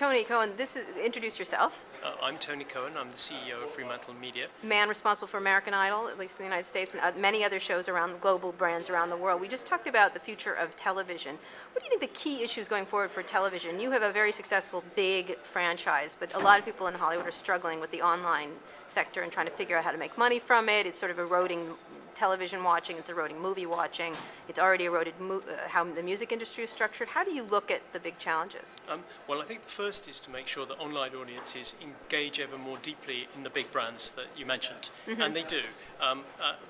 Tony Cohen, introduce yourself. I'm Tony Cohen. I'm the CEO of FremantleMedia. Man responsible for American Idol, at least in the United States, and many other shows around global brands around the world. We just talked about the future of television. What do you think the key issues going forward for television? You have a very successful, big franchise, but a lot of people in Hollywood are struggling with the online sector and trying to figure out how to make money from it. It's sort of eroding television watching, it's eroding movie watching, it's already eroded how the music industry is structured. How do you look at the big challenges? Well, I think the first is to make sure that online audiences engage ever more deeply in the big brands that you mentioned, and they do.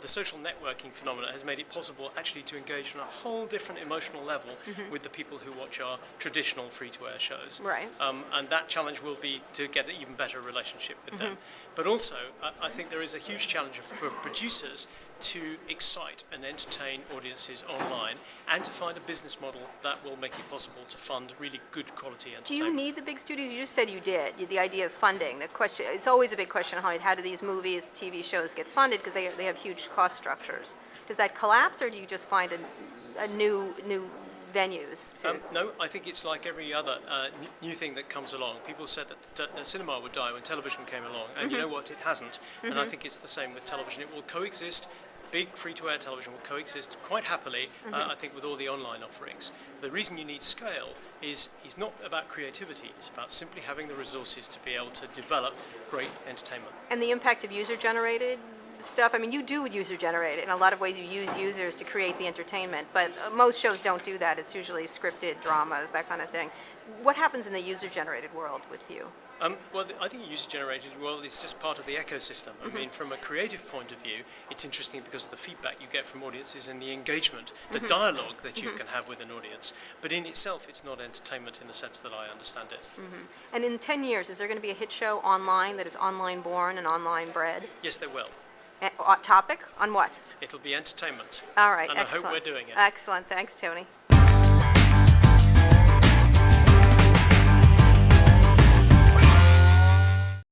The social networking phenomena has made it possible actually to engage on a whole different emotional level with the people who watch our traditional free-to-air shows. Right. And that challenge will be to get an even better relationship with them. But also, I think there is a huge challenge for producers to excite and entertain audiences online and to find a business model that will make it possible to fund really good quality entertainment. Do you need the big studios? You just said you did. The idea of funding, the question, it's always a big question in Hollywood. How do these movies, TV shows get funded? Because they have huge cost structures. Does that collapse, or do you just find a new venues? No, I think it's like every other new thing that comes along. People said that cinema would die when television came along, and you know what? It hasn't. And I think it's the same with television. It will coexist. Big free-to-air television will coexist quite happily, I think, with all the online offerings. The reason you need scale is not about creativity, it's about simply having the resources to be able to develop great entertainment. And the impact of user-generated stuff, I mean, you do user-generated. In a lot of ways you use users to create the entertainment, but most shows don't do that. It's usually scripted dramas, that kind of thing. What happens in the user-generated world with you? Well, I think the user-generated world is just part of the ecosystem. I mean, from a creative point of view, it's interesting because of the feedback you get from audiences and the engagement, the dialogue that you can have with an audience. But in itself, it's not entertainment in the sense that I understand it. And in 10 years, is there going to be a hit show online that is online born and online bred? Yes, there will. Topic? On what? It'll be entertainment. All right, and excellent. I hope we're doing it. Excellent. Thanks, Tony.